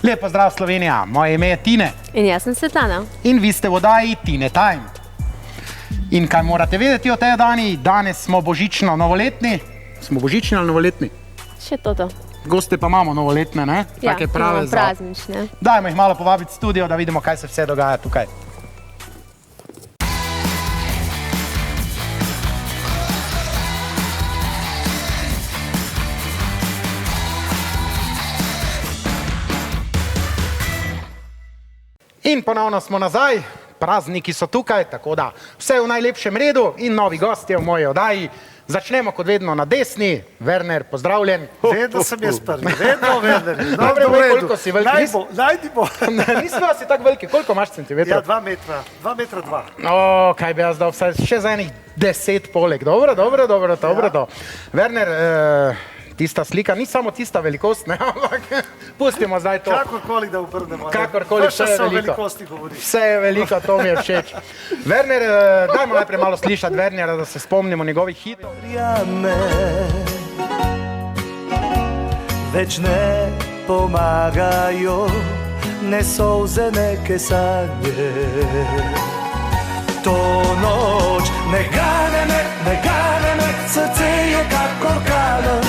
Lep pozdrav Slovenija, moje ime je Tine. In jaz sem Svetlana. In vi ste v oddaji Tine Time. In kaj morate vedeti o tej dani? Danes smo božično novoletni. Smo božični ali novoletni? Še toto. Goste pa imamo novoletne, ne? Ja, Take prave praznične. Dajmo jih malo povabiti v studio, da vidimo, kaj se vse dogaja tukaj. In ponovno smo nazaj, prazniki so tukaj, tako da vse v najlepšem redu in novi gostje v moji oddaji. Začnemo kot vedno na desni. Werner, pozdravljen. Vedno sem jaz prvi, vedno Werner. Dobro, koliko si veliki? Najdi bo. Nismo si tako veliki, koliko imaš centimetrov? Ja, 2 metra, 2 metra 2. O, kaj bi jaz dal, vsaj še za enih 10 poleg. Dobro. Werner, tista slika ni samo tista velikost, ne, ampak pustimo zdaj to. Kakorkoli da obrnemo. Kakorkoli, vse je veliko. Vse je veliko, to mi je všeč. Werner, dajmo najprej malo slišati Wernera, da se spomnimo njegovih hitov. Več ne pomagajo, ne solze, neke sanje. To noč ne gane me, srce je kakor kamen.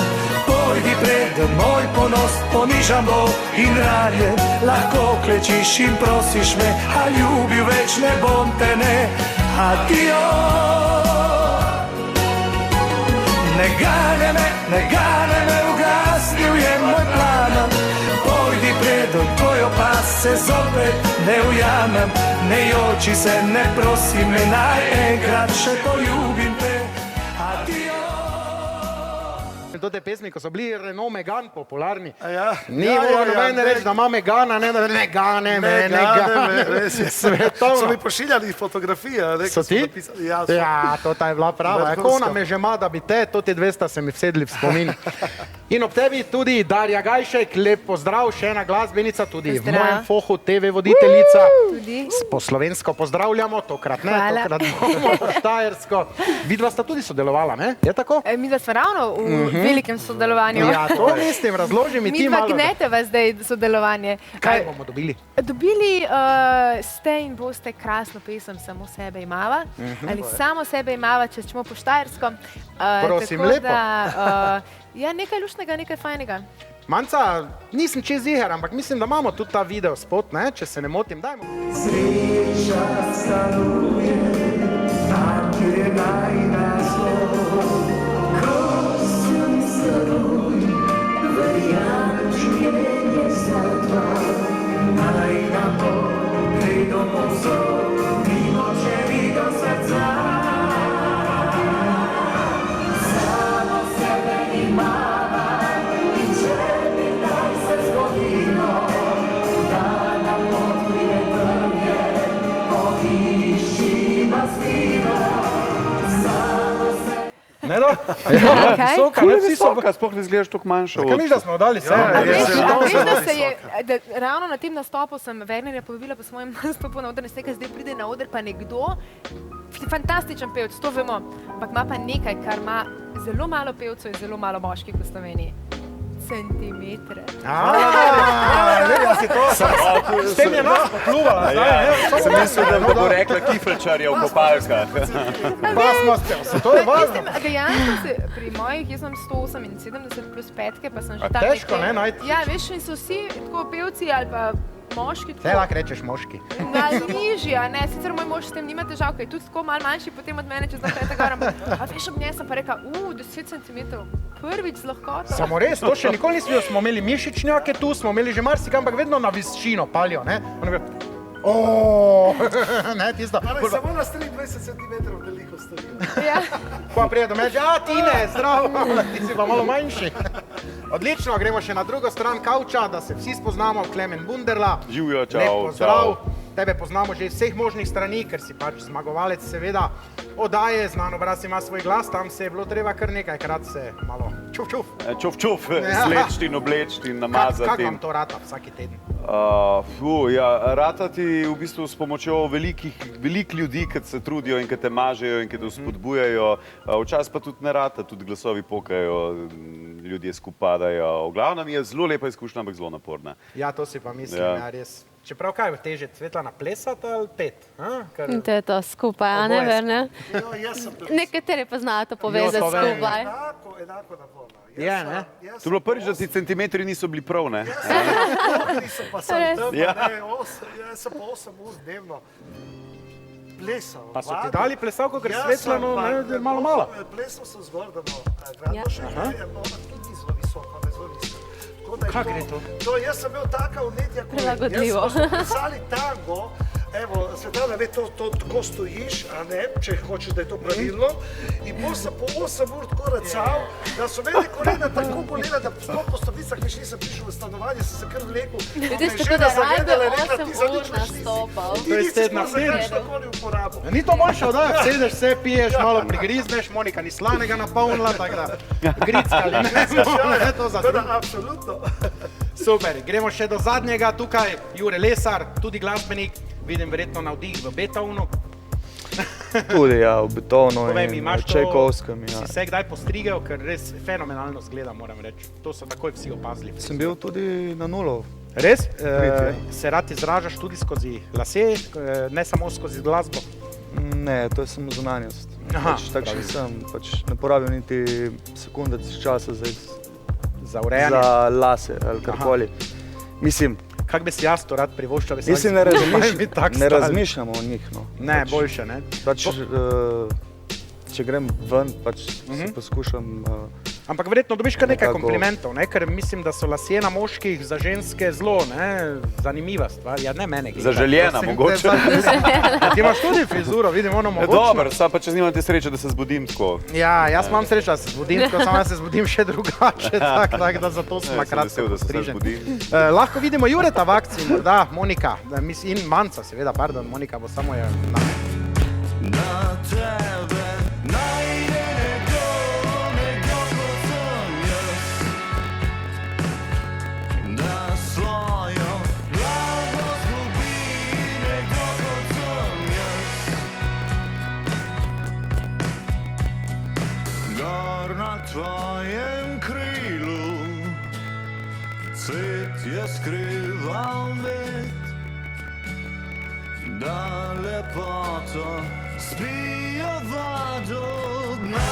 Pojdi preden moj ponos ponižam bo in ranjen. Lahko klečiš in prosiš me, a ljubil več ne bom te, ne. Adio. Ne gane me, ugasnil je moj plamen. Pojdi preden tvoj opas se zopet ne ujamem. Ne joči se, ne prosi me, naj enkrat še poljubim te. Adio. To te pesmi, ko so bili Renault Megane popularni. Ja. Ni bilo nobene reči, da ima Megana, ne gane me. Svetovno. So mi pošiljali fotografije. So ti? Ja, to ta je bila prava. Ko ona me že ima, da bi te, to ti 200 se mi vsedli v spomin. In ob tebi tudi Darja Gajšek, lep pozdrav, še ena glasbenica, tudi v mojem fohu TV voditeljica. Po slovensko pozdravljamo, tokrat ne, tokrat bomo po štajersko. Vidva sta tudi sodelovala, ne? Je tako? Mi da smo ravno v velikem sodelovanju. Ja, to mislim, razloži mi ti malo. Mi dva gneteva zdaj sodelovanje. Kaj bomo dobili? Dobili ste in boste krasno pesem Samo sebe imava. Ali Samo sebe imava, če ćemo po štajersko. Prosim, lepo. Ja, nekaj luštnega, nekaj fajnega. Manca, nisem čez ziher, ampak mislim, da imamo tudi ta video spot, ne? Če se ne motim, dajmo. Sreča stanuje, tam kjer je najnaslov. Ko sem staruj, verjamem življenje za dva. Naj nam bo, gre domov zov, mimo čeri do srca. Samo sebe imava in čepi naj se zgodilo, da nam odkrije trnje, obišči nas vino. Samo sebe. Ne do? Visoka, ne visoka. Sploh ne izgledaš toliko manjša. Kaj miš, da smo dali se? Veš, da se je, ravno na tem nastopu sem Wernerja povabila po svojem nastopu na oder, ne zdaj pride na oder pa nekdo, fantastičen pevec, to vemo, ampak ima pa nekaj, kar ima zelo malo pevcev in zelo malo moških v Sloveniji. Centimetre. Lepo si to. S tem je nas popluvala. Sem mislil, da bo rekla Kifelčarja v kopalkah. To je važno. Dejansko se pri mojih, jaz sem 178 plus petke, pa sem že tak težko, ne, najti. Ja, veš, in so vsi tako pevci ali pa moški. Te lahko rečeš moški. Na nižji, a ne, sicer moj mož s tem nima težav, ker je tudi tako malo manjši potem od mene, čez naprej tako govorim. A veš, ob njej sem pa rekla, 10 centimetrov, prvič z lahkoto. Samo res, to še nikoli nismo, smo imeli mišičnjake tu, smo imeli že marsikam, ampak vedno na višino palijo, ne? Ne, tisto. Samo na 23 centimetrov veliko stoji. Ja. Pa prije do meče, Tine, zdravo, ti si pa malo manjši. Odlično, gremo še na drugo stran kavča, da se vsi spoznamo, Klemen Bunderla. Živjo, čau, Lep pozdrav. Tebe poznamo že iz vseh možnih strani, ker si pač zmagovalec seveda oddaje, Znan obraz ima svoj glas, tam se je bilo treba kar nekajkrat se malo čuf. Slečti in oblečti in namazati. Kako vam to rata vsaki teden? Rata ti v bistvu s pomočjo velikih ljudi, ki se trudijo in ki te mažejo in ki te spodbujajo. Včasih pa tudi ne rata, tudi glasovi pokajo. ljudje skupadajo. V glavnem je zelo lepa izkušnja, ampak zelo naporna. Ja, to si pa mislim, Ja. ja, res. Čeprav kaj je teže, Svetlana, plesati ali pet? To je to skupaj, a ne, Oboje. Verne? Jo, jaz sem bil Nekateri pa znajo to povezati Jo, to vem. skupaj. enako naporno. Je, ne? To je bilo prvič, da ti centimetri niso bili prav, ne? Nisem pa sam Res? tam, Ja. ne, jaz sem pa 8 ur dnevno plesal. Pa so ti vadil. dali plesalko, ker Jaz Svetlano sem pa- ne, malo malo. Plesal sem z Gordono Ja. Gradnošek, ona tudi ni zelo visoka, ne zelo nizka. Tako da je Kako gre to? Jaz sem bil taka vnetja, Prilagodljivo. Jaz smo plesali tango, evo, Svetlana ve, to tako stojiš, a ne, če hočeš, da je to pravilno. In potem sem po 8 ur tako racal, da so meni kolena tako bolela, da sploh po stopnicah več nisem prišel v stanovanje, sem se kar vlekel. Vidiš, Me je tako da žena zagledala in rabi rekla, 8 "Ti za ur nič več nisi." nastopal. Ti To je nisi sedna sploh za film. kakšnokoli uporabo. Ni to boljše, da sedeš, vse piješ, malo prigrizneš, Monika ni slanega napolnila, tako da gricka ali ne, ne, to za Tako da, absolutno. Super, gremo še do zadnjega, tukaj Jure Lesar, tudi glasbenik, vidim verjetno navdih v Beethovnu. Tudi, ja, v Betonu Povej mi, in imaš to, Čajkovskem, si ja. se kdaj postrigel, ker res fenomenalno zgleda, moram reči. To so takoj vsi opazili. Sem bil tudi na nulo. Res? ja. Se rad izražaš tudi skozi lase, ne samo skozi glasbo? Ne, to je samo zunanjost. Aha, Tak še pravi. nisem, ne porabim niti sekunde časa Za urejanje? za lase ali karkoli. Mislim, Kako bi si jaz to rad privoščil? bi mislim, sam- ne bi tak ne stal. razmišljamo o njih. No. Ne, boljše, ne? Če grem ven, si poskušam. Ampak verjetno dobiš kar nekaj Nekako- komplimentov, ne? Ker mislim, da so lasje na moških za ženske zelo zanimiva stvar. Ja, ne mene. gleda, Zaželjena, prosim, mogoče. Ja, ti imaš tudi frizuro, vidim ono mogoče. Dobro, sam pa če nimate sreče, da se zbudim tako. Ja, jaz imam srečo, da se zbudim, tako samo jaz se zbudim še drugače, tako da zato sem na Jaz sem kratko vesel, da se postrižen. zbudim. Lahko vidimo Jureta v akciji, morda Monika, in Manca seveda, pardon, Monika bo samo je na... Na tebe najde nekdo kot sem jaz, da svojo glavo zgubi nekdo kot sem jaz. Gor na tvojem krilu cvet je skrival med, da lepoto spijeva do dna.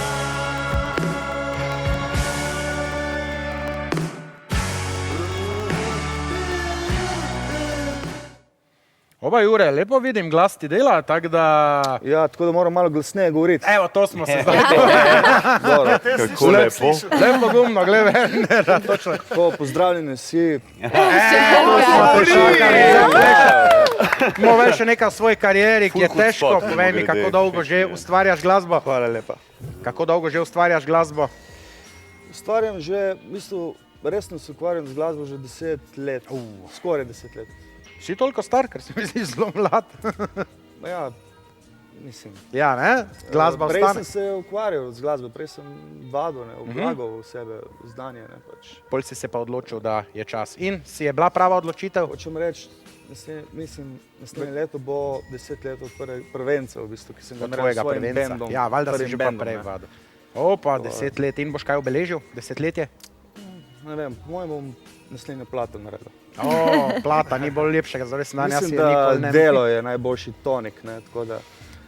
Oba Jure, lepo vidim, glas ti dela, tako da... Ja, tako da moram malo glasneje govoriti. Evo, to smo se zdaj. Dobro. Kako lepo. Lepo gumno, glej, Wernera, točno. Tako, pozdravljeni vsi. Move še nekaj o svoji karieri, ki je Ful hud težko. spot, Povej mi, kako mimogrede. dolgo že ustvarjaš glasbo? Hvala lepa. Kako dolgo že ustvarjaš glasbo? Ustvarjam že, v bistvu, resno se ukvarjam z glasbo že 10 let. Skoraj 10 let. Si toliko star, ker si mi zdi zelo mlad. Ma ja, mislim. Ja, ne? Glasba Prej ostane. sem se ukvarjal z glasbo, prej sem vadil, oblagal v sebe znanje. Ne, pač. Pol si se pa odločil, da je čas. In si je bila prava odločitev? Hočem reči, naslednje leto bo 10 let od prvenca, v bistvu, ki sem ga Od naredil tvojega s svojim prvenca. bendom. Ja, valjda si prvim že pa bendom, prej ne. vadil. Opa, 10 let. In boš kaj obeležil? Desetletje? Ne vem, po mojem bom naslednjo plato naredil. O, plata, ni bolj lepšega, zares na jaz Mislim, je da nikoli ne... delo je najboljši tonik, ne, tako da.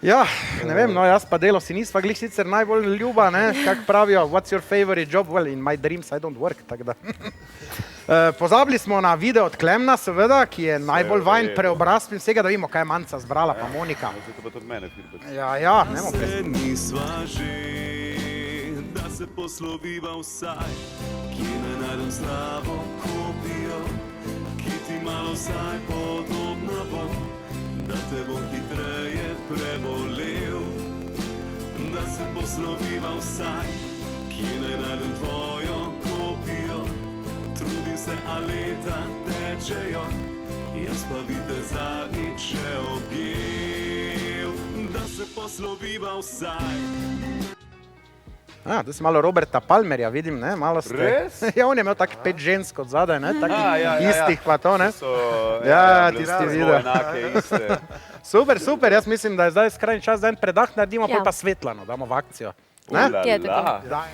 Ja, ne vem, no jaz pa delo si nisva glih sicer najbolj ljuba, ne, kak pravijo, what's your favorite job? Well, in my dreams I don't work, tako da. Pozabili smo na video od Klemna, seveda, ki je najbolj vajen preobraz in vsega, da vidimo, kaj je Manca zbrala, pa Monika. Zdaj pa tudi mene, feedback. Ja, ne bomo pres. Nisva že, da se posloviva vsaj, ki ne najdem slabo kopijo, ki ti malo vsaj podobna bo, da te bom hitreje prebolel. Da se posloviva vsaj, ki ne najdem tvojo kopijo, trudim se, a leta tečejo, jaz pa vidite zadnjič še objel. Da se posloviva vsaj. To si malo Roberta Palmerja, vidim, ne, malo ste. Res? Ja, on je imel tak 5 žensk od zadaj, ne, takih istih pa to, ne. So, Ja, bile tisti zelo video. enake, iste. Super, jaz mislim, da je zdaj skrajni čas, da en predah naredimo, Ja. pol pa Svetlano, damo v akcijo. Ne? Ulala. Je tako. Daj.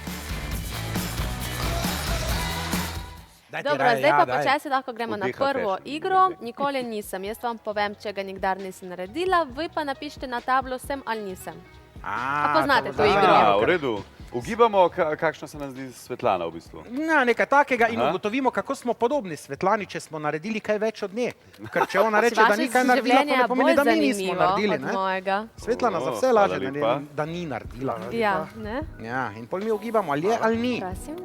Dobro, zdaj pa počasi lahko gremo na Vdiha prvo fashion. igro. Nikoli nisem. Jaz vam povem, če ga nikdar nisem naredila, vi pa napišite na tablo sem ali nisem. A poznate to igro? Ja, v redu. Ugibamo, kakšna se nam zdi Svetlana v bistvu. Ja, nekaj takega in Aha. ugotovimo, kako smo podobni Svetlani, če smo naredili kaj več od nje. Ker če ona reče, da ni kaj naredila, to ne pomeni, da mi nismo naredili. od Ne? mojega. Svetlana za O, vse hvala laže, lepa. da ni naredila. Ja, ne? Ja, in pol mi ugibamo, ali je ali ni. Prosim.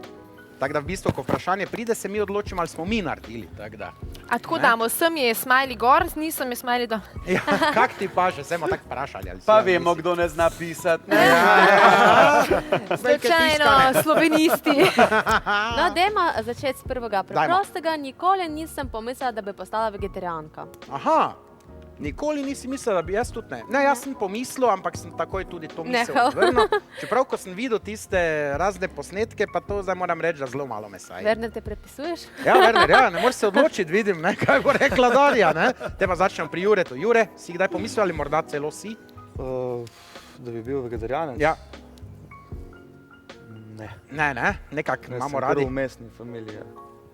Tako da v bistvu, ko vprašanje pride, se mi odločimo, ali smo mi naredili. Tak da. A tako damo, sem je smajli gor, nisem je smajli dol. Ja, kak ti pa že, smo tako vprašali. Ali si Pa ali vemo, nisi. kdo ne zna pisati. Slučajno, slovenisti. No, dajmo začeti s prvega preprostega. Nikoli nisem pomislila, da bi postala vegetarijanka. Aha, nikoli nisi mislila, da bi jaz tudi ne. Ne, jaz sem pomislil, ampak sem takoj tudi to misel Nehal. odvrnil. Čeprav, ko sem videl tiste razne posnetke, pa to zdaj moram reči, da zelo malo mesa je. Werner, te prepisuješ? Ja, Werner, ja, ne moreš se odločiti, vidim, ne, kaj bo rekla Darja. Ne. Te pa začnem pri Juretu. Jure, si kdaj pomislil ali morda celo si? Da bi bil vegetarijanec? Ja. Ne. Nekako Jaz imamo sem radi. kar v mestni familiji. Ja.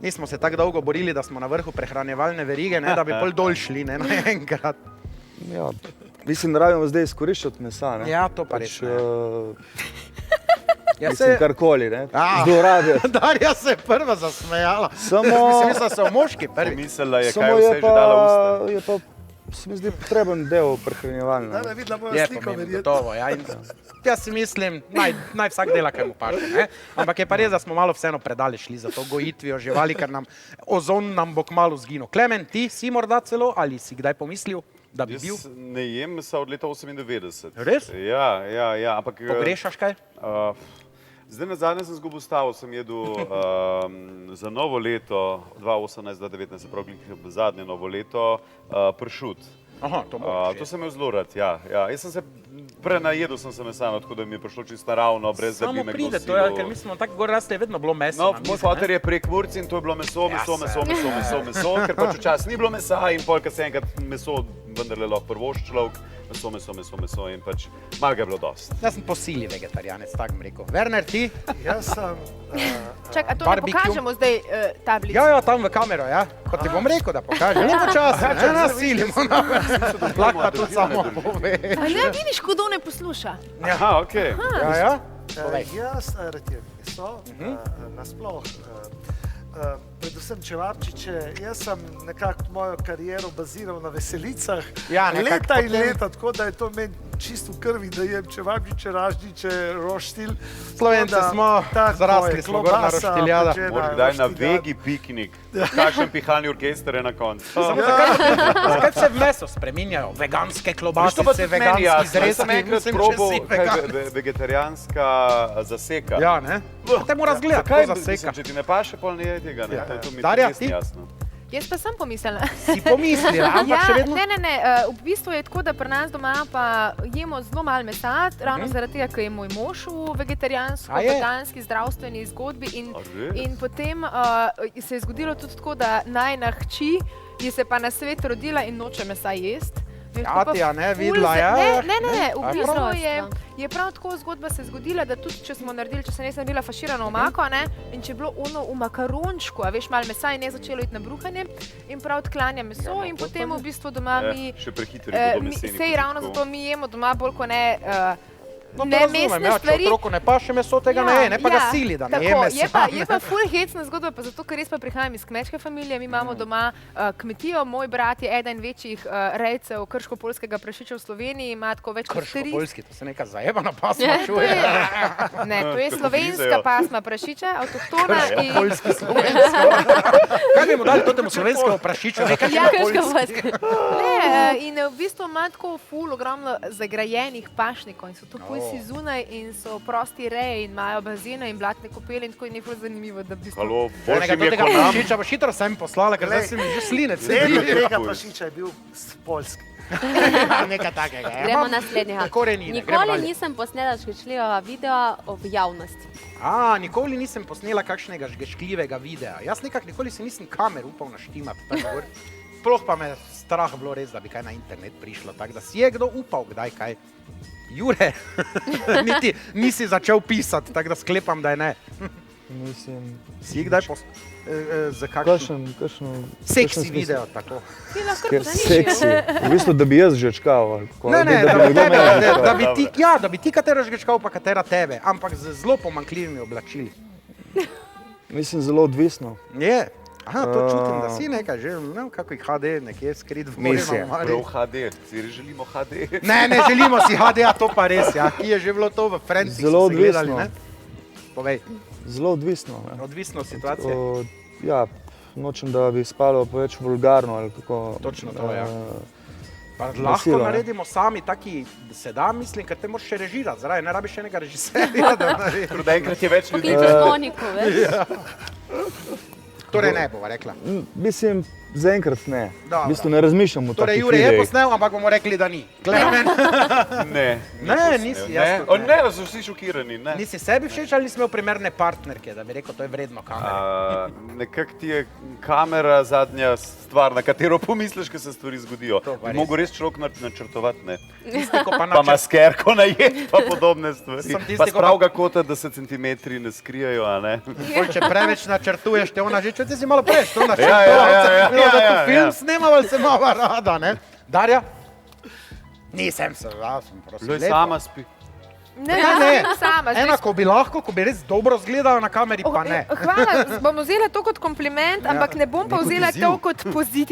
Nismo se tako dolgo borili, da smo na vrhu prehranjevalne verige, ne, da bi pol dol šli, ne, naenkrat. Ja. Mislim, da rabimo zdaj izkoriščati mesa. Ne? Ja, to pa res, ne. Ja, Mislim, karkoli, ne? A. Zlorabljati. Darja se je prva zasmejala. Samo- Mislim, da so moški prvi. Mislila je, kaj Samo vse že dala v usta. je pa, se mi zdi, potreben del prehranjevalne. Da ne videla mojo Je sliko, pomembno, verjetno. gotovo. Ja, in jaz si mislim, naj vsak dela, kaj mu paše. Ne? Ampak je pa res, da smo malo vseeno predale šli za to gojitvijo živali, ker nam ozon nam bo kmalu zginil. Klemen, ti si morda celo ali si kdaj pomislil, da bi bil? Jaz ne jem mesa od leta 98. Res? Ja, ampak... Pogrešaš kaj? Zdaj na zadnje sem zgubil stavo, sem jedel za novo leto 2018-2019, se pravi zadnje novo leto, pršut. Aha, to moraš. To sem imel zelo rad, ja. Jaz sem se prenajedel sem se mesa, tako da mi je prišlo čisto naravno, brez da bi Samo me pride, kdo to je, silil. ker mi smo tako gor rasli, je vedno bilo meso. No, na moj mizi, foter ne. je prek Murci in to je bilo meso, ker pač včasih ni bilo mesa in pol, ker se enkrat meso vendarle lahko prvošči človek, meso in pač malo ga je bilo dosti. Jaz sem po sili vegetarijanec, tako bom rekel. Werner, ti? Jaz sem... Čak, a to ne Barbecue. pokažemo zdaj tablico? Ja, tam v kamero, ja. Pa ti bom rekel, da pokažem. Ne počasi, ne nasilimo. Lahko pa tudi samo pove. A ne vidiš, kdo ne posluša? Aha, okej. Ja. Povej. Jaz rad jem meso, nasploh. Predvsem čevapčiče. Jaz sem nekako mojo kariero baziral na veselicah. Ja, nekako leta in potem- leta, tako da je to meni čisto v krvi, da jem čevapčiče, ražnjiče, roštilj. Slovenci Tako da, smo, tako zrasli je, smo gor na klobasa, roštiljada. pečena Moraš kdaj na roštiljada. vegi piknik, kakšen pihalni orkester je na koncu. Samo zakaj se v meso spreminjajo? Veganske Viš, to pa klobasice, tudi meni veganski jasno. Jaz sem zrezki, enkrat mislim, če probal si kaj vegan. vegetarijanska zaseka. Ja, ne? Te moraš gledati, Zakaj, to mislim, zaseka. če ti ne paše, pol ne je tega, ne? To mi Darja, res ti? ni jasno. Jaz pa sem pomislila. Si pomislila, ampak še vedno... Ne, v bistvu je tako, da pri nas doma pa jemo zelo malo mesa, ravno zaradi tega, ker je moj mož v vegetarijansko-veganski zdravstveni zgodbi A res? in potem se je zgodilo tudi tako, da najina hči je se pa na svet rodila in noče mesa jesti. Veš, Ja, to pa ti, a ne, ful videla, za- ja, ja. Ne, v A bistvu prav? je prav tako zgodba se zgodila, da tudi če smo naredili, če se nisem naredila faširano omako, ne, in če je bilo ono v makarončku, a veš, malo mesa in je začelo iti na bruhanje in prav odklanja meso in potem v bistvu doma mi... Še prehitro je bilo meseni. Sej ravno zato mi jemo doma bolj kot ne No, to ne razumem, mesne ja, če stvari. otroku ne paše meso, tega ne je, ne pa ga sili, da ne je tako, mesa. Je pa ful hecna zgodba, pa zato, ker res pa prihajam iz kmečke familije. Mi imamo doma kmetijo, moj brat je eden večjih rejcev krško-poljskega prašiča v Sloveniji, ima tako več kot 300. Krško-poljski, to se neka zajebana pasma Ne, to čuje. je- Ne, to je Kako slovenska grizejo. pasma prašiča, avtohtona in... Poljski, slovensko. Kaj bi mu dali temu slovenskemu prašiču? Nekaj Ja, na krško poljski. vojsko. Ne, in v bistvu ima tako ful ogromno zagrajenih pašnikov in so to pujsi zunaj in so prosti reje in imajo bazene in blatne kopele in tako je nekaj zanimivo, da v bistvu... Halo, Enega boljši mi je tega kot nam. prašiča boš hitro sem poslala, ker zdaj se mi že sline Dedek cedi. tega prašiča je bil s Poljske. Nekaj takega. ja. Gremo Imam naslednjega. korenine, gremo Nikoli dalje. nisem posnela žgečljivega videa v javnosti. Nikoli nisem posnela kakšnega žgečljivega videa. Jaz nekako nikoli si nisem kamer upal naštimati. Sploh pa me strah bilo res, da bi kaj na internet prišlo. Tako da si je kdo upal, kdaj kaj. Jure, niti nisi začel pisati, tako da sklepam, da je ne. Mislim, Si kdaj za kakšen seksi video, tako? Ti lahko ker pozaniš. seksi. V bistvu, da bi jaz žečkal. ali kako, Ne, ali ne, da bi nekdo mene žečkal. da bi ti katero žgečkal, pa katera tebe, ampak z zelo pomankljivimi oblačili. Mislim, zelo odvisno. Je. Aha, to čutim, da si nekaj že, ne vem, kakoj HD, nekje skrit v morju. Prav HD, si želimo HD. Ne želimo si HD-a, to pa res, ja. Ki je že bilo to v Franciji. Zelo odvisno. Povej, Zelo odvisno. Ja. odvisno od situacije. Ja, nočem, da bi spalo preveč vulgarno ali kako. Točno to, ja. Pa lahko Nasilo, naredimo sami taki, da se da, mislim, ker te moraš še režirati, zaradi ne rabiš enega režiserja, da naredi. Da enkrat je več ljudi. Pokličeš Moniko, veš? Torej ne bova rekla. Mislim, zaenkrat ne. Dobro. V bistvu ne razmišljam o takih Torej Jure je videih. posnel, ampak bomo rekli, da ni. Klemen, Ne. Ne, nisi, jaz tudi ne. Ne, so vsi šokirani, ne. nisi sebi všeč ali nisi imel primerne partnerke, da bi rekel, to je vredno kamere. Nekako ti je kamera zadnja stvar, na katero pomisliš, ko se stvari zgodijo. To pa Bi res. mogel res človek načrtovati, ne. Tisti, ko pa Pa načrt... maskerko najeti, pa podobne stvari. Sem tisti, Pa ko z pa- pravega kota, da se centimetri ne skrijejo, a ne. Če preveč načrtuješ, te ona že, če ti si malo preveč, to Ja, načrtuješ. ja, Film ja. snemavali se malo rada, ne? Darja? Nisem se, ja, sem prosim. Loj, lepo. sama spi. Ne, Ne, sama. zdaj Ena, ko bi lahko, ko bi res dobro izgledala na kameri, pa ne. Hvala, bom vzela to kot kompliment, ampak ne bom pa kot vzela izziv. to kot poziv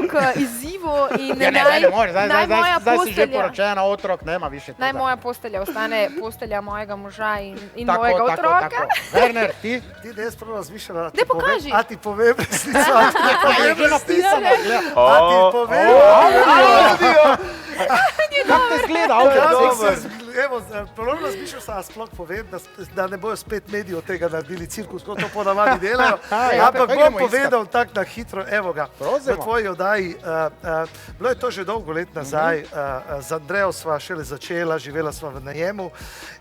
k izzivu in Ja, ne moreš, naj moja zdaj si že postelja. poročena, otrok, nema više Naj tega. moja postelja ostane postelja mojega moža in Tako, mojega tako, otroka. tako. Werner, ti? Ti ne jaz prav razmišljam, a ti Daj pokaži. povem, a ti povem resnico, a ti ne povem Je že napisano, ja. a ti povem. Kako te zgleda, avto? Evo, prav razmišljal sem, a sploh povem, da ne bojo spet mediji od tega naredili cirkus, kot to ponavadi delajo. Ja, Ampak pa bom gremo povedal tako na hitro, evo ga. Prosimo. V tvoji oddaji, bilo je to že dolgo let nazaj, z Andrejo sva šele začela, živela sva v najemu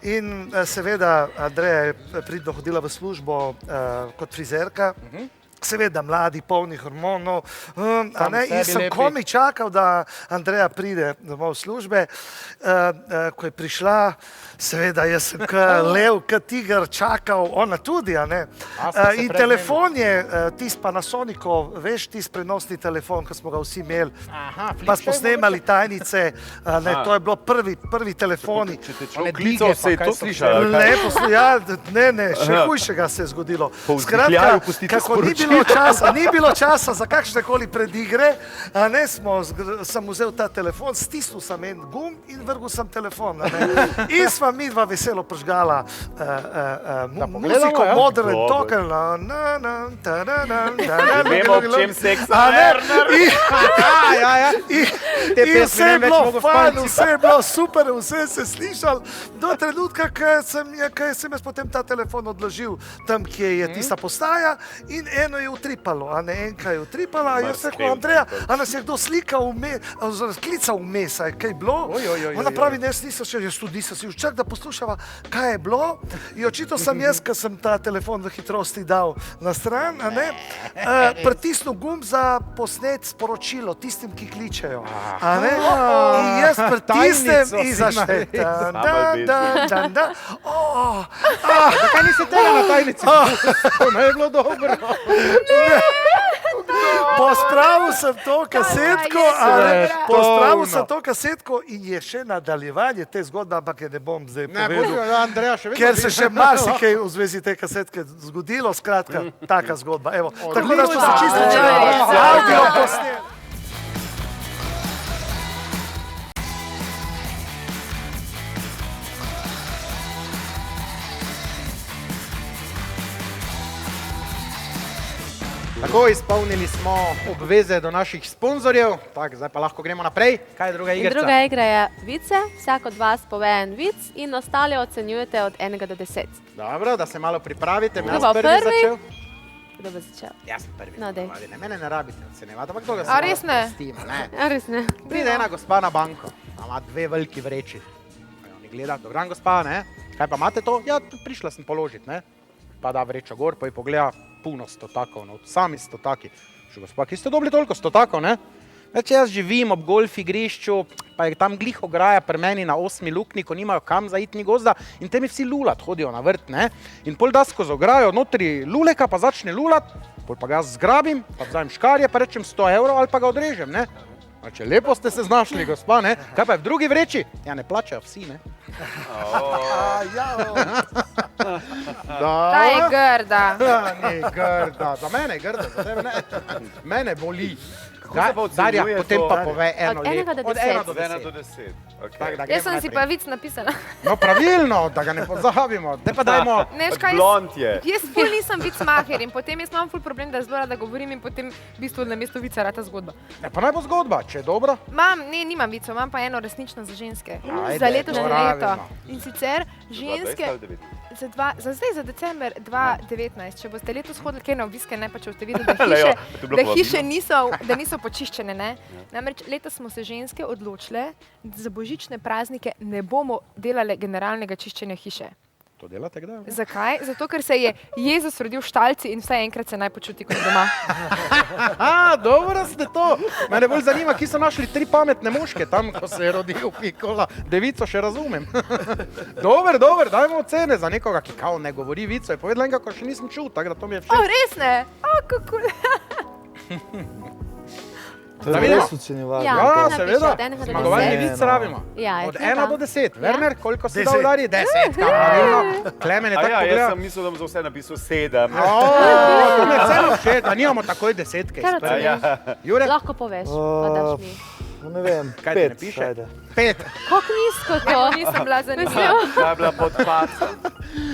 in seveda Andreja je pridno hodila v službo kot frizerka. Seveda mladi, polni hormonov, a ne, in sebi sem lepi. komaj čakal, da Andreja pride domov v službe. Ko je prišla, seveda jaz sem kot lev, kot tiger čakal, ona tudi, a ne. A, ste se In pred telefon je tisti Panasonicov, veš, tisti prenosni telefon, ki smo ga vsi imeli, Aha, pa smo snemali tajnice, a ne, to je bilo prvi telefoni. Če te One človek dige, klical, pa se je kaj to so slišal? ali kaj? Ne, še hujšega se je zgodilo. Po vzdihljaju pustite kako ni bilo časa za kakšne koli predigre, a ne, sem vzel ta telefon, stisnil sem en gum in vrgel sem telefon. A ne. In sva midva veselo prižgala muziko, ja? Modern Dobro. Talker. Vemo, ob čem seks, A ne, Ja. Te in pesmi vse ne je bi več bilo mogel fajn, spomniti. vse je bilo super, vse se slišal, do trenutka, ko sem jaz potem ta telefon odložil tam, kje je tista postaja in eno je utripalo, a ne, enka je utripala, a jaz sem rekel, Andreja, a nas je kdo slikal oziroma klical vmes, a je kaj bilo? Ona pravi, ne, jaz nisem še, jaz tudi nisem si čak, da poslušava, kaj je bilo. In očitno sem jaz, ker sem ta telefon v hitrosti dal na stran, a ne, pritisnil gumb za posnet sporočilo tistim, ki kličejo. A ne? In jaz pritisnem Tajnico in si začne. Zakaj nisi tega na tajnici? To ne je bilo dobro. Pospravil sem to kasetko, je a ne, dobro. pospravil sem to kasetko in je še nadaljevanje te zgodbe, ampak je ne bom zdaj Ne, povedal. Andreja, še vedno. Ker se še marsikaj v zvezi te kasetke zgodilo, skratka, taka zgodba. Evo, tako da smo se čisto audio posneli. Tako, izpolnili smo obveze do naših sponzorjev, tako, zdaj pa lahko gremo naprej. Kaj je druga In igrica? druga igra je vice. Vsak od vas pove en vic in ostale ocenjujete od 1 do 10. Dobro, da se malo pripravite. Kdo Jaz bo prvi prvi? začel. Kdo bo začel? Jaz sem prvi. No, dej. ponavadi, ne, mene ne rabite ocenjevati, ampak to ga se A malo res ne? sprostimo, ne. Ja, res ne. Pride ena gospa na banko, ima dve veliki vreči. Oni gleda, dobran gospa, ne? Kaj pa imate to? Ja, prišla sem položiti, ne? Pa da vrečo gor, pa ji pogleda puno stotakov, no, sami stotaki. Še gospa, ki ste dobili toliko stotakov, ne? Več jaz živim ob golf igrišču, pa je tam glih ograja pri meni na 8 luknji, ko nimajo kam zaiti ni gozda in te mi vsi lulat hodijo na vrt, ne? In pol da skozi ograjo notri luleka, pa začne lulat, pol pa ga jaz zgrabim, pa vzamem škarje, pa rečem 100 evrov ali pa ga odrežem, ne? Znači, lepo ste se znašli, gospa, ne? Kaj pa je v drugi vreči? Ja, ne plačajo vsi, ne? Ta je grda. Ni grda, za mene je grda, za tebe ne. Mene boli. Kako se pa Darja, ocenjuje potem to? pa pove eno Od enega leto. do Od 10. 1 do Od 1 10. do 10. Okay. Tak, da Jaz gremo sem si naprej. pa vic napisala. No, pravilno, da ga ne pozabimo. Te pa dajmo... Ne, veš kaj, Blond je. jaz ful nisem vicmaher in potem jaz imam ful problem, da zelo rada govorim in potem v bistvu na mesto vica rata zgodba. Ne, pa naj bo zgodba, če je dobro. Nimam vicov, imam pa eno resnično za ženske. Ajde, Za letošnje to leto. rabimo. In sicer ženske, za zdaj, za december 2019, če boste letos hodili kaj na obiske, ne pa če boste videli, da Lejo, hiše, to je bilo da hiše povabilo. niso počiščene. Ne? Namreč letos smo se ženske odločile, da za božične praznike ne bomo delale generalnega čiščenja hiše. To delate kdaj? Zakaj? Zato, ker se je Jezus rodil v štalci in vsaj enkrat se naj počuti kot doma. Dobro ste to. Mene bolj zanima, ki so našli 3 pametne moške tam, ko se je rodil Pikola. Devico še razumem. Dober, dajmo ocene za nekoga, ki kao ne govori vico. Je povedala enega, ko še nisem čul, tako da to mi je všeč. Res ne? Kako? To Da je vidimo. res ocenjevanje. Ja. Ja, napiše seveda. od enega do Zmagovalni 10. vic rabimo. Ja, je Od treba. 1 do 10. Ja. Werner, koliko si 10. dal Darji? 10. Pravilno. Klemen je A tako ja, jaz pogledal. sem mislil, da bom za vse napisal 7. To mi je vseeno všeč, da nimamo takoj desetke. Kar izpred. oceniš? Jure, Lahko poveš, pa daš mi. Ne vem, kaj ti ne 5, piše? ajde. 5. Kako nizko to? Nisem bila zanimiva. Ta je bila pod pacem.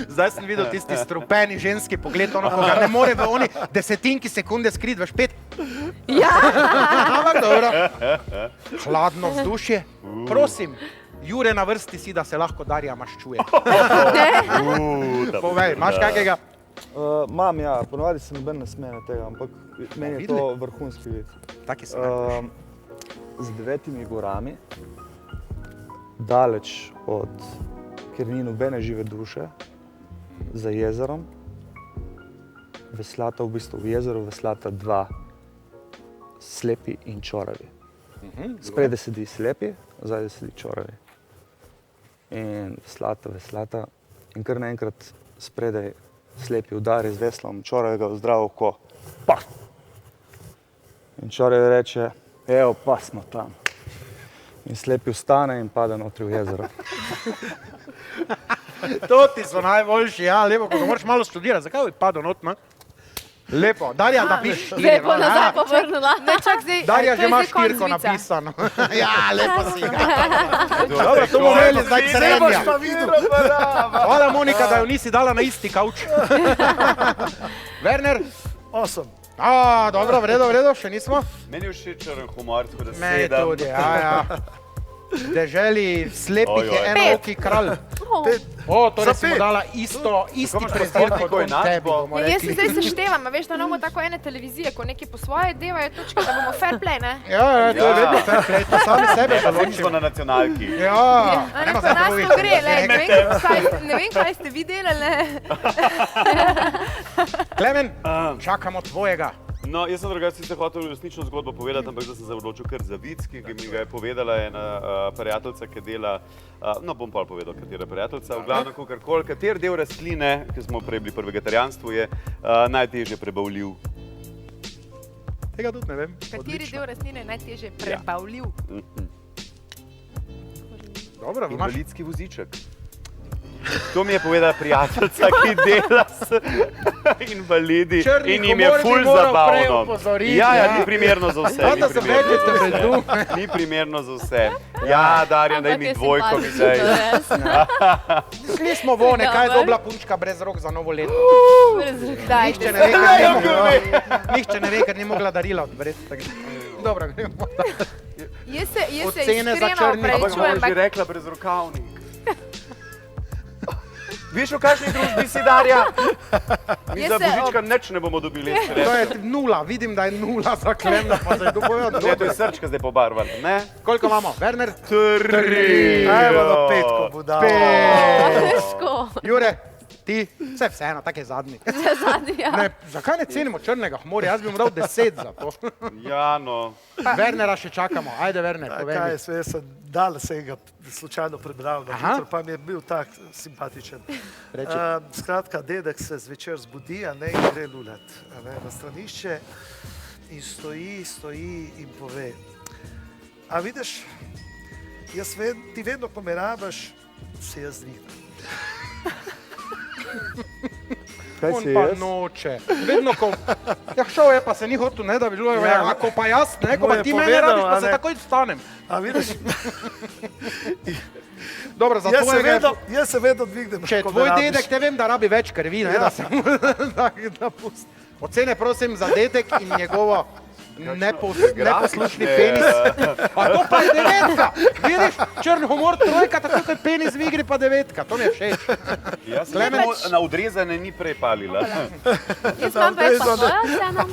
Zdaj sem videl tisti strupeni ženski pogled, ono, ko ga ne more v oni desetinki sekunde skriti, veš 5. Ja. Ampak dobro. Hladno vzdušje. Prosim, Jure na vrsti si, da se lahko Darja maščuje. Povej, imaš kakega? Mam, ja, ponovadi se noben ne sme na tega, ampak meni je to vrhunski vid. Taki so najboljši. Z 9 gorami, daleč od, kjer ni nobene žive duše, za jezerom, veslata v bistvu v jezeru, veslata 2 slepi in čoravi. Spredaj sedi slepi, zadaj sedi čoravi. In veslata in kar naenkrat spredaj slepi udari z veslom, čoravi ga v zdravo oko. Pa! In čoravi reče, evo, pa smo tam. In slepi vstane in pade notri v jezero. To ti so najboljši, ja, lepo, ko ga moraš malo študirati. Zakaj bi padel not, ne? Lepo. Darja, da piš 4. Zdaj bo nazaj povrnila. Ne, čak zdaj. Darja to že je ima zdaj konec 4 vica. napisano. Ja, lepo si ga. Dobro, to bomo imeli zdaj k srednja. Hvala Monika, da jo nisi dala na isti kavč. Werner? 8. Dobro, v redu, še nismo? Meni je všeč črn humor, tako da 7. Meni tudi, ja. Deželi slepih je Ojoj. enooki kralj. Torej si mu dala isti imaš prezir pa kot tako on enačbo? tebi, bomo Ja, jaz se rekli. zdaj seštevam, a veš, da imamo tako ene televizije, ko neki po svoje devajo točke, da bomo fair play, ne? Ja, to je vedno fair play, to sami sebe Smo določimo. na nacionalki. Ja, A ne, pa nas to gre, le, ne vem, kaj ste vi delali, ne? Klemen, čakamo tvojega. No, jaz sem drugače sicer hotel resnično zgodbo povedati, ampak zdaj sem se odločil kar za vic, ki mi ga je povedala ena prijateljica, ki dela, no bom pa povedal, katera prijateljica, v glavnem kakorkoli, kater del rastline, ki smo prej bili pri vegetarijanstvu, je najtežje prebavljiv. Tega tudi ne vem. Kateri del rastline je najtežje prebavljiv? Dobro, imaš. Invalidski voziček. To mi je povedala prijateljica, ki dela s invalidi Črni in jim je humor bi ful moral prej zabavno. opozoriti, Ja, ja. ni primerno za vse. No, ni da se primerno večete za med vse. Ni primerno za vse. Ja, Darjan, daj Ampak mi je dvojko mi simpatično, zdaj. res. Šli smo vone, kaj je Dober. dobila punčka brez rok za novo leto. Daj, Nihče ne ve, ker ni mogla, nihče ne ve, ker ni mogla darila odbreti. Dobro, gremo. Jaz se Ocene za iskreno črni. Ampak opravičujem, bom že rekla brez rokavnik. Veš, v kakšni družbi si, Darja? Mi Jaz za se božička nič ne bomo dobili. To je 0, vidim, da je 0 za Klemna, pa se dopovedo. Ne, to je srčka zdaj pobarvan, ne? Koliko imamo? Werner? 3. Evo, do 5, ko bo dal. Težko. Jure? ti, vseeno, tak je zadnji. Zadnji, ja. Ne, zakaj ne cenimo črnega humorja? Jaz bi mu dal 10 za to. Ja, no. Wernera še čakamo. Ajde, Werner, povej mi. Jaz sem dal se ga slučajno prebral, pa mi je bil tak simpatičen. Skratka, dedek se zvečer zbudi, a ne, in gre lulat na stranišče in stoji in pove. A vidiš, ti vedno, ko me rabaš, se jaz dvignem. On pa noče. Vedno, ko... Ja, šel je, pa se ni hotel, ne, da bi bilo, ako pa jaz, ne, ko pa ti mene rabiš, pa se takoj vstanem. A vidiš? Dobro, za tvojega... Jaz se vedno dvignem, Če ko me tvoj rabiš. dedek, te vem, da rabi več krvi, ne, da se mu da pusti. Ocene, prosim, za dedek in njegovo neposlušni penis. A to pa je 9. Vidiš, črn humor 3, tako kot penis v igri pa 9. To mi je všeč. Jaz sem na odrezane ni prej palila. Jaz imam več pa svojo oceno.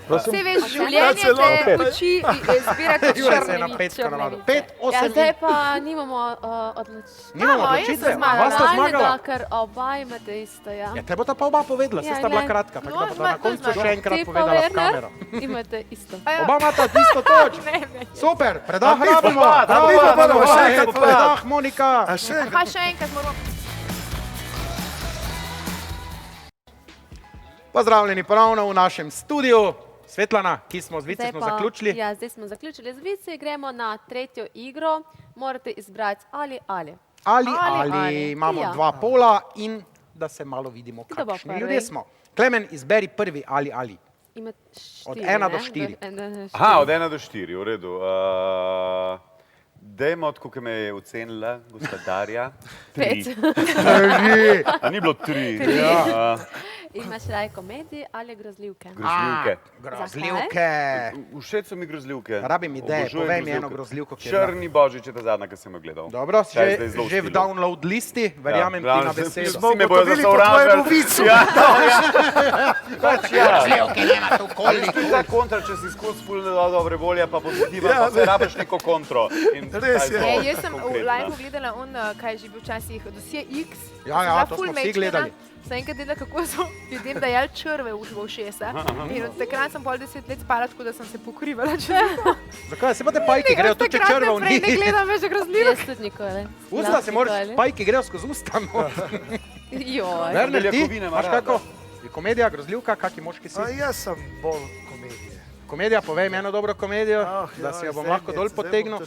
Vse veš, življenje te uči izbirati Jure se je črne na in 5 navadil. črne. 5, 8 Ja, in... zdaj pa nimamo odločitve. Nimamo odločitve? Vas sta zmagala? Ker oba imate isto, ja. Ja, te bo ta pa oba povedala, se sta bila kratka, tako da bo na koncu še enkrat povedala v kamero. Imate isto. Oba imata isto toč. Super, predah rabimo. Bravo, še enkrat predah, Monika. Še enkrat moramo. Pozdravljeni ponovno v našem studiu. Svetlana, ki smo z vici smo zaključili. Ja, zdaj smo zaključili z vici, gremo na tretjo igro. Morate izbrati ali. Ali. Imamo dva pola in da se malo vidimo, kakšni ljudje smo. Klemen, izberi prvi ali. Od 1 do 4. Aha, od 1 do 4, v redu. Dajmo, od koliko me je ocenila gospodarja? 5. A ni bilo 3? Imaš raje komedije ali grozljivke? Grozljivke. Grozljivke. Všeč so mi grozljivke. Rabim ideje, povej mi eno grozljivko. Črni božič je ta zadnja, ki sem jo gledal. Dobro, že v download listi, verjamem ti na besedo. Smo gotovili po tvojemu vicu. Grozljivke nema tu koliko. To je kontra, če si skozi spolne dobre volje, pa pozitiva, pa se rabiš neko kontro. Res je. Jaz sem v live gledala kaj je že bil včasih dosje X. Ja, to smo vsi gledali. Sem enkrat gledala, kako so ljudem dajali črve v ušesa. In od takrat sem pol 10 let spala, tako da sem se pokrivala. Zakaj? Se pa te pajke grejo, tu če črvev ni. Ne gledam več grozljivk. Jaz tudi nikoli. Usta se moraš, pajke grejo skozi usta. Joj. Werner, ti imaš kako? Je komedija grozljivka, kaki moški si? Jaz sem bolj komedije. Komedija, povej mi eno dobro komedijo, da si jo bom lahko dol potegnil.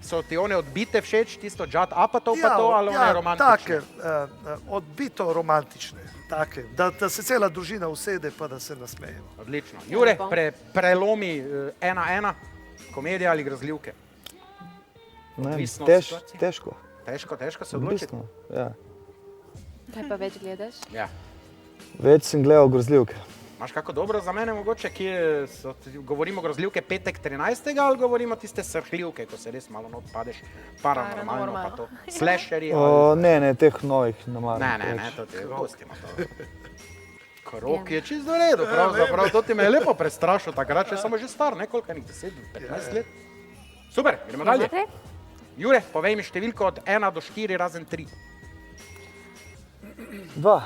So ti one odbite všeč, tisto Judd Apatow pa to, ali one romantične? Ja, take, odbito romantične, take, da se cela družina usede pa da se nasmejemo. Odlično. Jure, prelomi 1-1, komedija ali grozljivke? Težko. Težko se odločiti? Ja. Kaj pa več gledaš? Ja. Več sem gledal grozljivke. Imaš kako dobro za mene mogoče, govorimo grozljivke petek 13. ali govorimo tiste srhljivke, ko se res malo not padeš, paranormalno pa to, slasherji ali... Ne, teh novih ne maram. Ne, to ti gostimo to. Krok je čisto v redu, pravzaprav, to ti me je lepo prestrašil takrat, če sem že star, nekoliko, 10-15 let. Super, gremo dalje. Jure, povej mi številko od 1 do 4 razen 3. 2.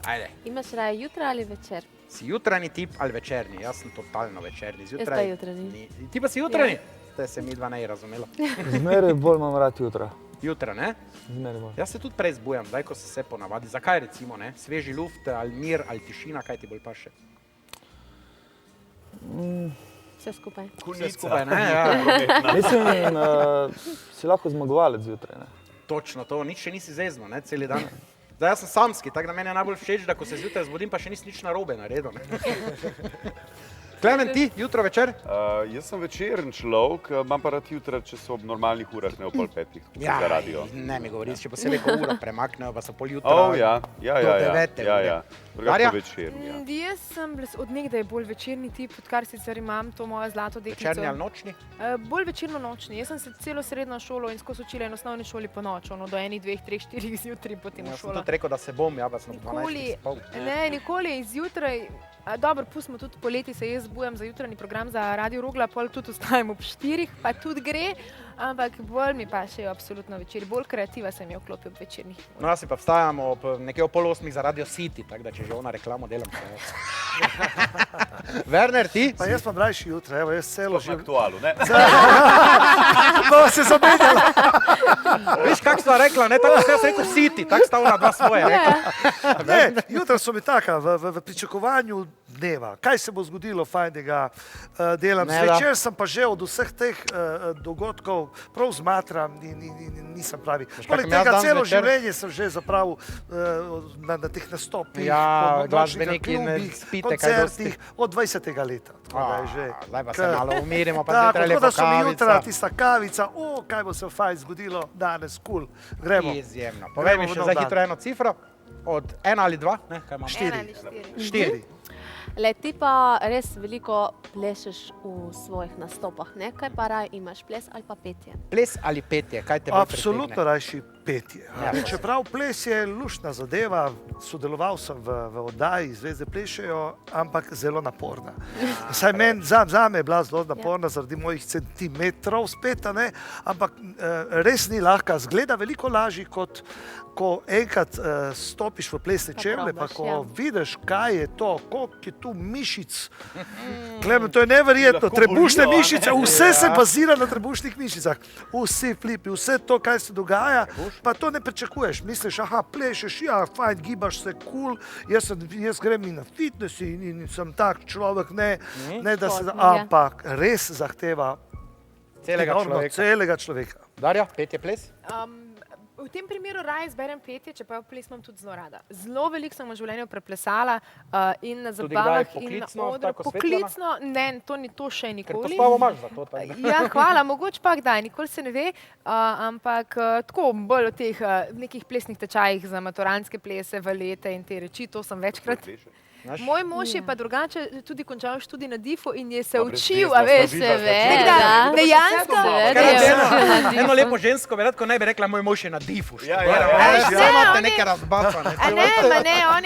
Ajde. Imaš raje jutra ali večer? Si jutranji tip ali večerni? Jaz sem totalno večerni. Jaz pa jutranji. Ti pa si jutranji? Te se mi dva ne razumela. Zmeraj bolj imam rad jutra. Jutra, ne? Zmeraj bolj. Jaz se tudi prej zbujam, zdaj ko se ponavadi. Zakaj recimo, ne? Sveži luft ali mir ali tišina, kaj ti bolj paše? Vse skupaj. Vse skupaj, ne? Ja. Mislim, si lahko zmagovalec zjutraj, ne? Točno to, nič še nisi zezno, ne, celi dan. Zdaj, jaz sem samski, tako da meni je najbolj všeč, da ko se zjutraj zbudim, pa še nisi nič narobe naredil. Klemen, ti, jutro, večer? Jaz sem večeren človek, imam pa rad jutra, če so ob normalnih urah, ne ob pol 5, ko se za radio. Ne mi govori, če posebej ko uro premaknejo, pa so pol jutra do 9. Drugače večerni, ja. Jaz sem od nekdaj bolj večerni tip, odkar sicer imam to mojo zlato deklico. Večerni ali nočni? Bolj večerno-nočni. Jaz sem se celo srednjo šolo in skozi učila in osnovni šoli po noč, do 1, 2, 3, 4 zjutraj potem v šolo. Jaz sem tudi rekel, da se bom, ja, pa sem 12 spal. Ne, nikoli izjutraj. Dobro, pustimo tudi poleti, se jaz zbujam za jutranji program za Radio Rogla, pol tudi ostajam ob 4, pa tudi gre. Ampak bolj mi pašejo absolutno večeri, bolj kreativa se mi vklopi ob večernih. No, jaz si pa vstajamo ob nekje ob 7:30 za Radio City, tako da če že ona reklamo delam. Werner, ti? Pa jaz pa rajši jutra, evo, jaz celo Na življenje. aktualu, ne? No, se zamenjala. Viš, kak sva rekla, ne, tako sem jaz rekel City, tako sta ona dva svoje rekla. Ne, jutra so mi taka, v pričakovanju dneva. Kaj se bo zgodilo fajnega, delam. Ne, da. Zvečer sem pa že od vseh teh dogodkov prav zmatram in nisem pravi. Poleg kakam jaz tega dan celo zvečer- življenje sem že zapravil na teh nastopih, Ja, po glasbeniki nočnih ne klubih, spite kaj koncertih od 20. leta. Tako da je že. Zdaj pa se malo umirimo, pa Tako, zjutraj tako lepo da so mi jutra kavica. tista kavica, kaj bo se fajn zgodilo danes, kul, gremo. Izjemno. Povej mi Gremo v še nov za dan. hitro eno cifro, od 1 ali 2, ne, kaj imamo? 4. 4. Le, ti pa res veliko plešeš v svojih nastopah, ne? Kaj pa raj imaš, ples ali pa petje? Ples ali petje, kaj te bolj Absolutno pritegne? rajši petje. Ja, Čeprav ples je luštna zadeva, sodeloval sem v oddaji Zvezde plešejo, ampak zelo naporna. Saj meni, zame je bila zelo naporna zaradi mojih centimetrov spet, a ne, ampak res ni lahka. Zgleda veliko lažji, kot ko enkrat stopiš v plesne čevlje, pa probaš, ko ja. vidiš, kaj je to, koliko je tu mišic. Klemen, to je neverjetno, Lahko trebušne bolijo, a ne? mišice, vse se Ja. bazira na trebušnih mišicah. Vsi flipi, vse to, kaj se dogaja, pa to ne pričakuješ. Misliš, aha, plešeš, ja, fajn, gibaš se, kul, jaz grem in na fitness in sem tak človek, ne da se, Športnik, ja. ampak res zahteva Celega enormno, človeka. celega človeka. Darja, petje, ples? V tem primeru raje izberem petje, čeprav ples imam tudi zelo rada. Zelo veliko sem v življenju preplesala in na Tudi zabavah kdaj in na poklicno, odru. tako svetlana? Poklicno, ne, to ni to še Ker nikoli. postavo imaš za to. tako da. Ja, hvala, mogoče pa kdaj, nikoli se ne ve, ampak tako bolj o teh nekih plesnih tečajih za maturantske plese, valete in te reči, to sem večkrat. Znaš? Moj mož je pa drugače tudi končal študij na DIF-u in je se Pa brez učil, veze, a veš, smo videli, Seveda. dejansko. Seveda. Kar Ja. eno lepo žensko bi rad, ko ne bi rekla, moj mož je na difu. Ja, Vse Ne, imate on je- neke razbacane. A ne, ma ne, on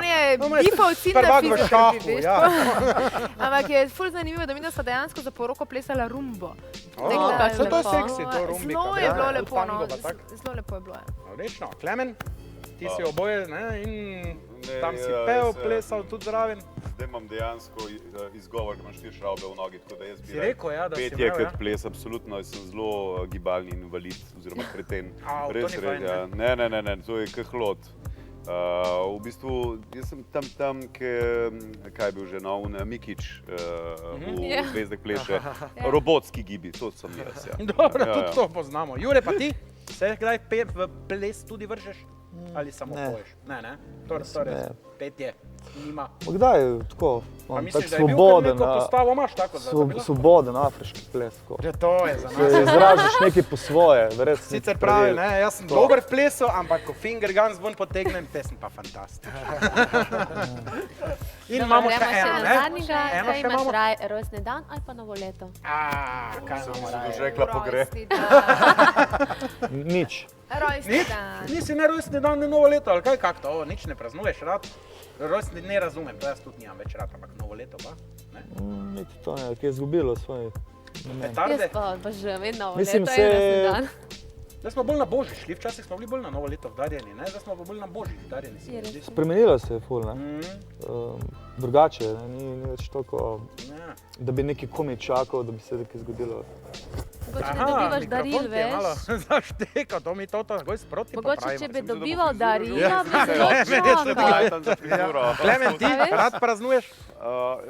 je DIF-ovci na Prvak v fizioterapiji, šahu, veš. ja. Ampak je ful zanimivo, da mi smo dejansko za poroko plesala rumbo. O, kako saj to je lepo. seksi, to rumbika. Zelo je bilo ja, lepo, tango no, pa tako. zelo lepo je bilo. Ja. Odlično. Klemen, ti si oboje, ne, in Ne, tam si ja, pel, jaz, plesal tudi zraven. Zdaj imam dejansko izgovor, da imam 4 šravbe v nogi, tako da jaz bi Si rekel, ja, da si petje imel, kot ja. ples, absolutno, jaz sem zelo gibalni invalid oziroma kreten. Au, to Res, ni res, fajn, ja. Ne, to je kahlot. V bistvu, jaz sem tam, kaj je bil že nov, Mikič Ja. v Zvezdeh pleše, robotski gibi, to sem jaz. Ja. Dobro, Ja, tudi ja. to poznamo. Jure, pa ti? Se kdaj v ples tudi vržeš? Ali samo Ne. poješ? Ne. To res petje nima. Kdaj tako, Pa on misliš, tak da je bil, ker svoboden, neko postavo imaš tako za bilo? svoboden afriški ples. tako. Že to je za Se nas. izražaš nekaj po svoje, verjetno. Sicer pravi, ne, jaz sem dober v plesu, ampak ko finger guns ven potegnem, te sem pa fantastičen. In imamo še Gremo eno, na ne? zadnjega, Eno kaj še imaš imamo. raj, rojstni dan ali pa novo leto? Kaj imamo raje? Boš rekla pogre. Rojstni dan. Nič. Rojstni Nič? dan. Nisi ne rojstni dan, ne novo leto, ali kaj, kak to, nič ne praznuješ rad? Rojstni ne razumem, to jaz tudi nimam več rad, ampak novo leto pa, ne? Niti to ne, ki je izgubilo svoj namen. Petarde? Jaz pa že vedno novo Mislim, leto in rojstni se- dan. Zdaj smo bolj na božič šli, včasih smo bili bolj na novo leto vdarjeni, ne? Zdaj smo pa bolj na božič vdarjeni, se mi zdi. Spremenilo se je ful, ne? Mhm, Drugače, ne? Ni več toliko, ja. da bi neki komaj čakal, da bi se nekaj zgodilo. Mogoče ne dobivaš daril, mikrofon ti je malo veš. zaštekal, to mi to takoj sproti Mogoče, če bi dobival frizuro darila, bi Ja, zelo meni je to čakal. Tam za frizuro. Klemen, ti A veš? rad praznuješ?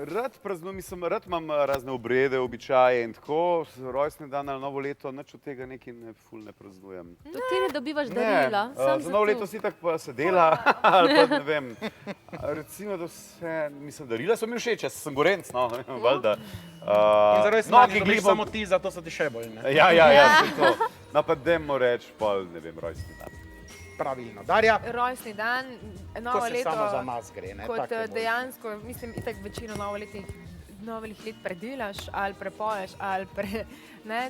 Rad praznujem, rad imam razne obrede, običaje in tako, rojstni dan ali novo leto, nič od tega nekaj ful ne praznujem. Tudi ti ne dobivaš darila, sam za novo leto si tako pa se dela, ali pa ne vem. Recimo, da vse, mislim, darila so mi všeč, jaz sem gorenc, no, valjda. In za rojstni no, dan ki dobiš glibam- samo ti, zato so ti še bolj, ne? Ja, saj to. No pa dajmo reči, pol, ne vem, rojstni dan. Pravilno. Darja, Rojstni dan, ko novo se leto. samo za nas gre, ne? Kot Tako je bolj. dejansko, mislim, itak večino novoletnih novih let predelaš ali prepoješ ali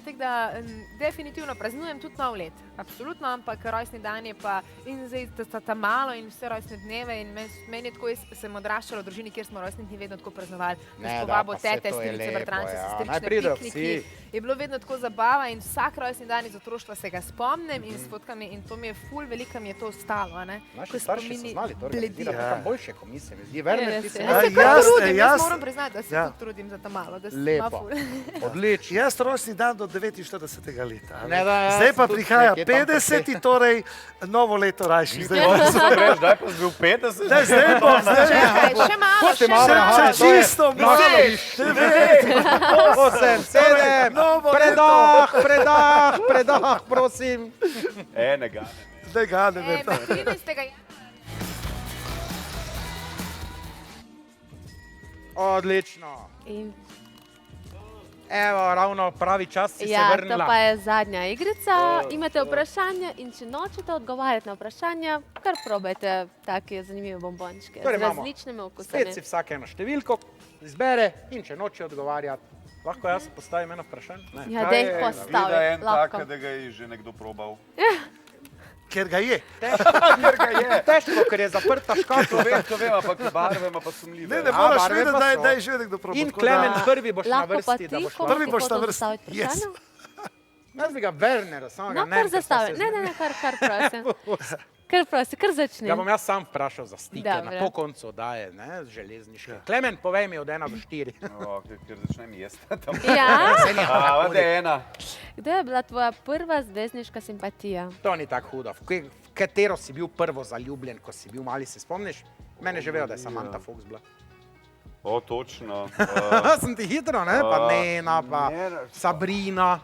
tako da definitivno praznujem tudi nov let, absolutno, ampak rojstni dan je pa in zdaj ta malo in vse rojstne dneve in meni je tako, jaz sem odraščala v družini, kjer smo rojstni dni vedno tako praznovali, povabo tete, strice, bratranče, sestrične, pikniki, je bilo vedno tako zabava in vsak rojstni dan iz otroštva se ga spomnim in s fotkami in to mi je ful velika mi je to ostalo, ne. Naši starši so znali to organizirati, nekam boljše komisije, mi zdi, Werner, ti se jaz moram priznati, da se tudi trudim za ta malo, da se ima ful. Odlično. Jaz rojstni dan do 49. leta. Zdaj pa prihaja 50, torej novo leto rajši. Daj pa zbil 50. Zdaj bom, Čakaj, še malo, še čisto malo. 8, 7, predah, prosim. Enega. Zdaj ga ne vem. 13. Odlično. In Evo, ravno pravi čas si se ja, vrnila. to pa je zadnja igrica. Imate vprašanje in če nočete odgovarjati na vprašanja, kar probajte take zanimive bombončke Torej z imamo različnimi okusami. Spet si vsak eno številko izbere in če noče odgovarjati, lahko jaz postavim eno vprašanje? Ne. Ja, dej postavi, Vida en lahko. tak, da ga je že nekdo probal. Ker ga je. Težko, ker je zaprta škatla. To vem, ampak barve ima pa sumljive. Ne moraš barve vedeti, pa so. da je že nekdo probal. In Klemen prvi boš na Lahko pa vrsti, ti, da boš ko Prvi ti boš na hočeš vrsti. zastaviti Yes. vprašanje. Jaz bi ga Wernera, samo ga No, ne. kar zastavi. Ne, kar prosim, kar začni. Ja bom jaz sam vprašal za stike Dobro. na po koncu oddaje, ne, železniške. Klemen, povej mi od 1 do 4. Ker začnem jesti. Ja, Vada ena. kdaj je bila tvoja prva zvezdniška simpatija? To ni tako hudo. V katero si bil prvo zaljubljen, ko si bil mali, se spomniš? Mene že vejo, da je Samantha Fox bila. O, točno. Sem ti hitro, ne? Pa Nena, pa Sabrina.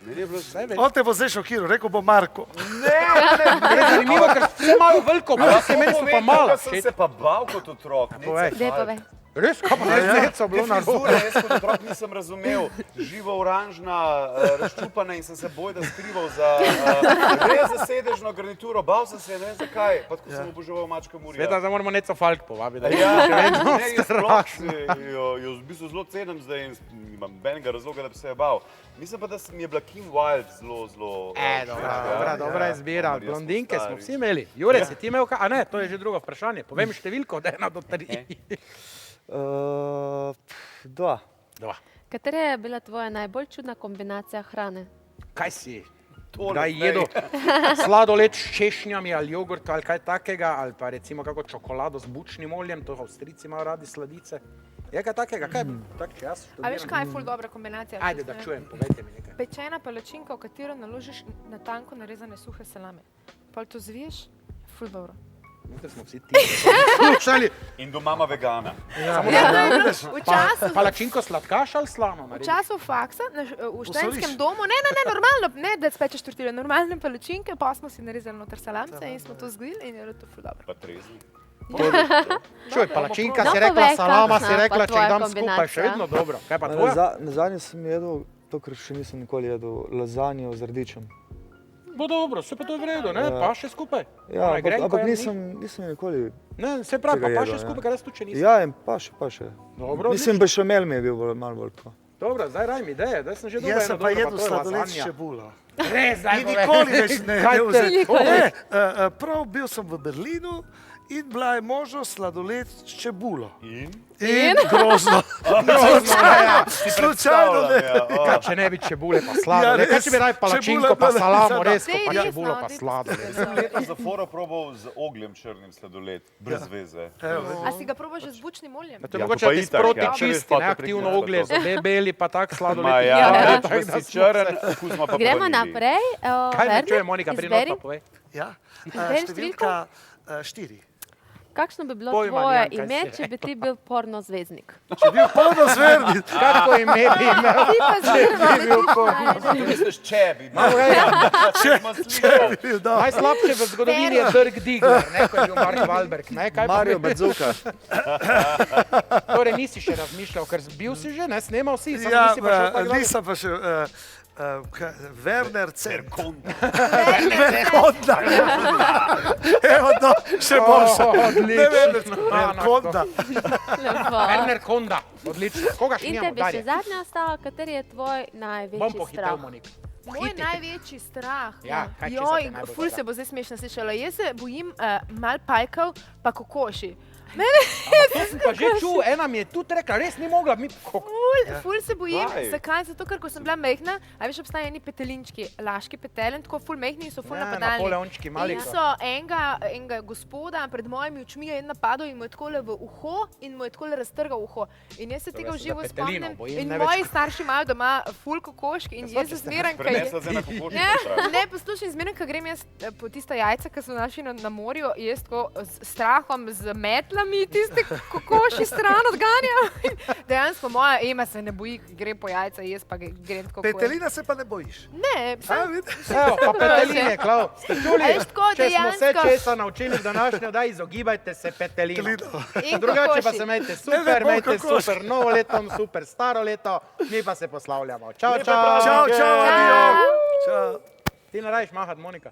Meni je bilo vse On te bo zdaj šokiral, rekel bo Marko. Je zanimivo, ker vse malo veliko, pa se meni so pa malo. Sem se pa bal kot otrok. povej. Dej povej. Res, kaj pa neco bilo na Frizure, jaz kot otrok nisem razumel. Živo oranžna, razčupana in sem se bojda skrival za res za sedežno garnituro. Bal sem se, ne vem zakaj, pa tako sem oboževal Mačka Murija. Sveta, zdaj moramo Neco Falk povabiti. Ja, vedno ne, jaz strašno. jo v bistvu zelo cenim zdaj in nimam benega razloga, da bi se je bal. Mislim pa, da mi je bila Kim Wilde zelo... Dobra izbira. Blondinke smo vsi imeli. Jure, si ti imel kaj? A ne, to je že drugo vprašanje. Povej mi številko od 1 do 3. 2. Katera je bila tvoja najbolj čudna kombinacija hrane? Kaj si? Tole Kdaj zdaj. jedo sladoled s češnjami ali jogurt ali kaj takega, ali pa recimo kako čokolado z bučnim oljem, to Avstrijci imajo radi sladice. Je kaj takega? Kaj bi tak, če jaz študiram? A veš, kaj je ful dobra kombinacija? Ajde, da čujem, povejte mi nekaj. Pečena palačinka, v katero naložiš na tanko narezane suhe salame. Pol to zviješ, ful dobro. Ker smo vsi ti. Slušali. In doma ima vegana. Palačinko sladkaš ali slano? V času faksa v študentskem domu, ne, normalno, ne, da spečeš tortilje, normalne palačinke, pa smo si narezali noter salamce in smo to zgojili in je bilo to ful dobro. Pa trezni. Čuj, palačinka No, si rekla, povej, salama si kakšna rekla, pa če jih dam tvoja skupaj, še vedno dobro. Kaj pa tvoja? Nazadnje sem jedel, to, kar še nisem nikoli jedel, lazanjo z rdičem. Bo dobro, vse pa to je v redu, ne? Ja. Pa še skupaj. Ja, Onaj grenko ampak je nisem nikoli. Ne, se pravi, tega pa še jedel, skupaj, ja. ker jaz tu če nisem. Ja, in pa še. Dobro, Mislim, bešamel mi je bil malo bolj to. Dobro, zdaj raj mi ideje, da sem že dobil Jaz eno sem pa dobro, jedel to je sladoled s lazanja. čebulo. Res, zdaj In nikoli več ne Kaj te- vzel. Ne, prav bil sem v Berlinu in bila je možnost sladoled s čebulo. In grozno. Slučajno ne. Kaj, če ne bi čebule pa slado, Ja, ne? Kaj res, če bi raj palačinko čebula pa pa salamo, ne- res, ko Dej, pa res, čebulo no, pa dej, sladoled. Sem letos za foro probal z ogljem črnim sladoled, brez veze. A si ga probaš že z bučnim oljem? To je Ja, mogoče to pa ti itak, sproti ja. čisti, ne, aktivno Ja, oglje, to. beli pa tak sladoled. Ma ja, Ja. če si črn, okus ima pa Gremo vanilij. naprej. Kaj ne Werner, čuje, Monika, pri izberi. not pa povej. Ja, Izberi številka 4. Kakšno bi bilo Povej, tvoje Marjan, kaj si ime, če bi ti bil porno zvezdnik? Če bil polno zverni. Kako ime bi imel? Ti pa zmerno, Misliš, če bi bil. Če bi bil, da. Najslabše v zgodovini je Dirk Diggler, ne, ko je bil Mark Wahlberg. Ne, kaj pa Mario bi- Bazooka. Torej nisi še razmišljal, ker bil si že, ne, snemal si, samo Ja, nisi pa šel tako dalje. nisem pa še... Werner Cer. Konda. Evo, no, še boljše. Odlično. Konda. Lepo. Werner Konda, odlično. Koga še In nimamo tebi še dalje? zadnja ostala, kateri je tvoj Bom največji pohitel, strah? Monik. Moj največji strah. Ja, kaj česa Joj, te najbolj ful strah? se bo zdaj smešno slišalo. Jaz se bojim mal pajkov pa kokoši. To sem pa že čul, ena mi je tudi rekla, res ni mogla, Ful se bojim, Zakaj? zakaj? Zato, ker ko sem bila mehna, a veš, obstajajo eni petelinčki, laški petelen, tako ful mehni in so ful napadalni. Napoleončki mali. In so enega gospoda pred mojimi očmi je en napadel in mu je takole v uho in mu je takole raztrgal uho. In jaz se tega v se živo za petelino spomnim. bojim, In ne več. moji starši imajo doma ful kokošk in jaz se zmeram, Prenesla se na kokoški vprašanje. Ne, poslušaj, zmeraj, ko grem jaz po tista jajca, ki so našli na morju, jaz tako s strahom, z metlami tiste kokoši stran odganjam. In dejansko moja Ema se ne boji, gre po jajca, jaz pa grem tako. Petelina se pa ne bojiš. Ne, sam, Evo, pa peteline, Klav. Ste čuli? A veš, tako Če smo se dejansko- česa naučili v današnjo, da izogibajte se petelino. in Drugače pa kokoši. se imejte super, imejte super novo leto, super staro leto, mi pa se poslavljamo. Čau, čau. Čau, čau, adijo. Čau. Ti ne rajiš mahati, Monika.